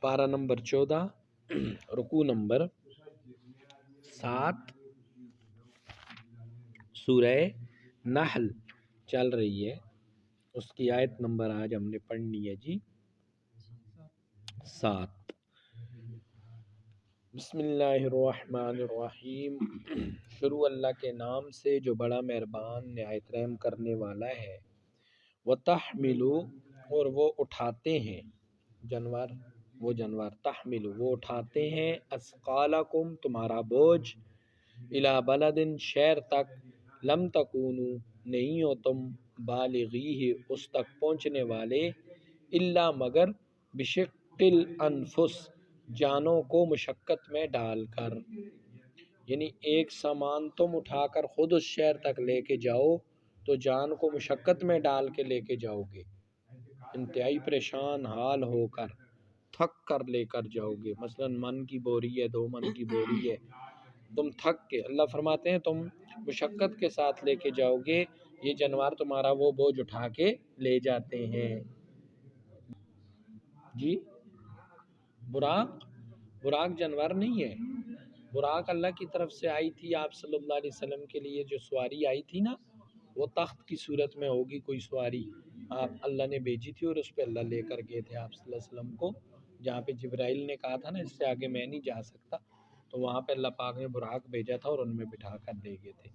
پارہ نمبر 14 رکوع نمبر 7 سورہ نحل چل رہی ہے، اس کی آیت نمبر آج ہم نے پڑھنی ہے جی 7۔ بسم اللہ الرحمن الرحیم، شروع اللہ کے نام سے جو بڑا مہربان نہایت رحم کرنے والا ہے۔ وَتَحْمِلُ اور وہ اٹھاتے ہیں وہ جانور تحمل وہ اٹھاتے ہیں اثقالکم تمہارا بوجھ الی بلد شہر تک لم تکونوا نہیں ہو تم بالغیہ اس تک پہنچنے والے الا مگر بشق الانفس جانوں کو مشقت میں ڈال کر، یعنی ایک سامان تم اٹھا کر خود اس شہر تک لے کے جاؤ تو جان کو مشقت میں ڈال کے لے کے جاؤ گے، انتہائی پریشان حال ہو کر تھک کر لے کر جاؤ گے۔ مثلا من کی بوری ہے، 2 من کی بوری ہے، تم تھک کے، اللہ فرماتے ہیں تم مشقت کے ساتھ لے کے جاؤ گے، یہ جانور تمہارا وہ بوجھ اٹھا کے لے جاتے ہیں جی۔ براق جانور نہیں ہے، براق اللہ کی طرف سے آئی تھی آپ صلی اللہ علیہ وسلم کے لیے، جو سواری آئی تھی نا وہ تخت کی صورت میں ہوگی، کوئی سواری آپ اللہ نے بھیجی تھی اور اس پہ اللہ لے کر گئے تھے آپ صلی اللہ علیہ وسلم کو، جہاں پہ جبرائیل نے کہا تھا نا اس سے آگے میں نہیں جا سکتا، تو وہاں پہ اللہ پاک نے براق بھیجا تھا اور ان میں بٹھا کر لے گئے تھے،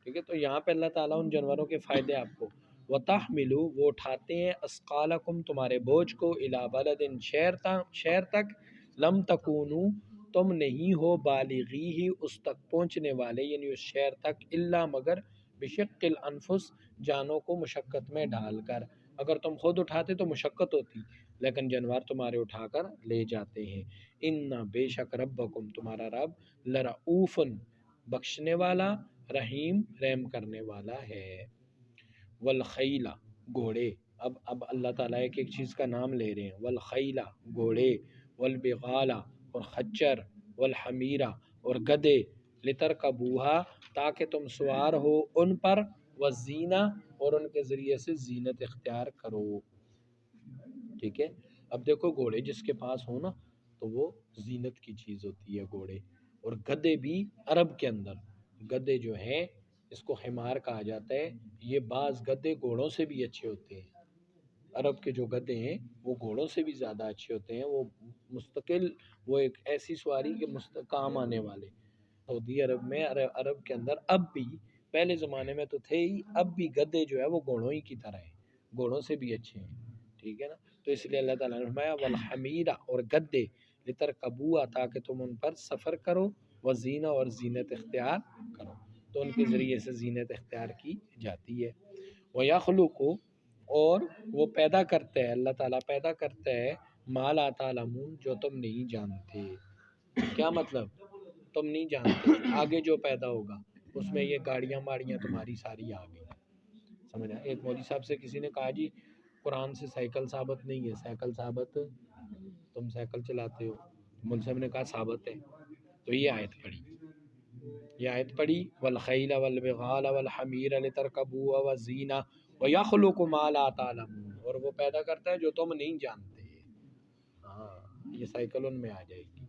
ٹھیک ہے۔ تو یہاں پہ اللہ تعالیٰ ان جانوروں کے فائدے آپ کو، وَتَحْمِلُ وہ اٹھاتے ہیں اثقالکم تمہارے بوجھ کو الی بلد شہر تک لم تکونوا تم نہیں ہو بالغیہ اس تک پہنچنے والے، یعنی اس شہر تک الا مگر بشق الانفس جانوں کو مشقت میں ڈال کر، اگر تم خود اٹھاتے تو مشقت ہوتی، لیکن جانور تمہارے اٹھا کر لے جاتے ہیں۔ ان بے شک ربکم تمہارا رب لرؤوف بخشنے والا رحیم رحم کرنے والا ہے۔ والخیل گھوڑے، اب اللہ تعالیٰ ایک ایک چیز کا نام لے رہے ہیں، والخیل گھوڑے، والبغال اور خچر، والحمیر اور گدے، لترکبوہا تاکہ تم سوار ہو ان پر، والزینہ اور ان کے ذریعے سے زینت اختیار کرو، ٹھیک ہے۔ اب دیکھو گھوڑے جس کے پاس ہو نا تو وہ زینت کی چیز ہوتی ہے گھوڑے، اور گدے بھی عرب کے اندر گدے جو ہیں اس کو حمار کہا جاتا ہے، یہ بعض گدے گھوڑوں سے بھی اچھے ہوتے ہیں، عرب کے جو گدے ہیں وہ گھوڑوں سے بھی زیادہ اچھے ہوتے ہیں، وہ مستقل، وہ ایک ایسی سواری کے کام آنے والے۔ سعودی عرب میں عرب کے اندر اب بھی، پہلے زمانے میں تو تھے ہی، اب بھی گدے جو ہے وہ گھوڑوں ہی کی طرح ہیں، گھوڑوں سے بھی اچھے ہیں، ٹھیک ہے نا۔ تو اس لیے اللہ تعالیٰ نے فرمایا والحمیر اور گدے، لترکبوہا تاکہ تم ان پر سفر کرو، وزینہ اور زینت اختیار کرو، تو ان کے ذریعے سے زینت اختیار کی جاتی ہے۔ وَيَخْلُقُ اور وہ پیدا کرتا ہے، اللہ تعالیٰ پیدا کرتا ہے ما لا تعلمون جو تم نہیں جانتے۔ کیا مطلب؟ تم نہیں جانتے آگے جو پیدا ہوگا، اس میں یہ گاڑیاں ماڑیاں تمہاری ساری آ گئی، سمجھا۔ ایک مولوی صاحب سے کسی نے کہا جی قرآن سے سائیکل ثابت نہیں ہے، سائیکل ثابت، تم سائیکل چلاتے ہو، مولوی صاحب نے کہا ثابت ہے، تو یہ آیت پڑھی والخیل والبغال والحمیر لترکبوها وزینہ ویخلق ما لا تعلمون، اور وہ پیدا کرتا ہے جو تم نہیں جانتے۔ ہاں یہ سائیکل ان میں آ جائے گی،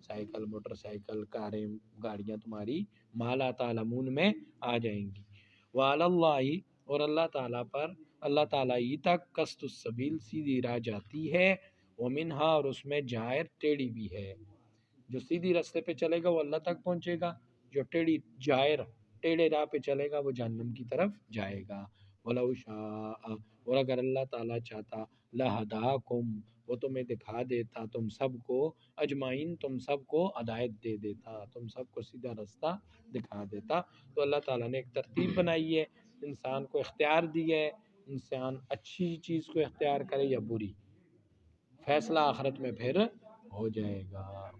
سائیکل، موٹر سائیکل، کاریں، گاڑیاں تمہاری ما لا تعلمون میں آ جائیں گی۔ وعلی اللہ اور اللہ تعالیٰ پر، اللہ تعالیٰ ہی تک قصد السبیل سیدھی راہ جاتی ہے، ومنہا اور اس میں جائر ٹیڑھی بھی ہے، جو سیدھی راستے پہ چلے گا وہ اللہ تک پہنچے گا، جو ٹیڑھے راہ پہ چلے گا وہ جہنم کی طرف جائے گا۔ وَلَوْ شَاءَ اور اگر اللہ تعالیٰ چاہتا، لَہَدَاكُمْ وہ تمہیں دکھا دیتا تم سب کو، اجمعین تم سب کو ہدایت دے دیتا، تم سب کو سیدھا راستہ دکھا دیتا۔ تو اللہ تعالیٰ نے ایک ترتیب بنائی ہے، انسان کو اختیار دیا ہے، انسان اچھی چیز کو اختیار کرے یا بری، فیصلہ آخرت میں پھر ہو جائے گا۔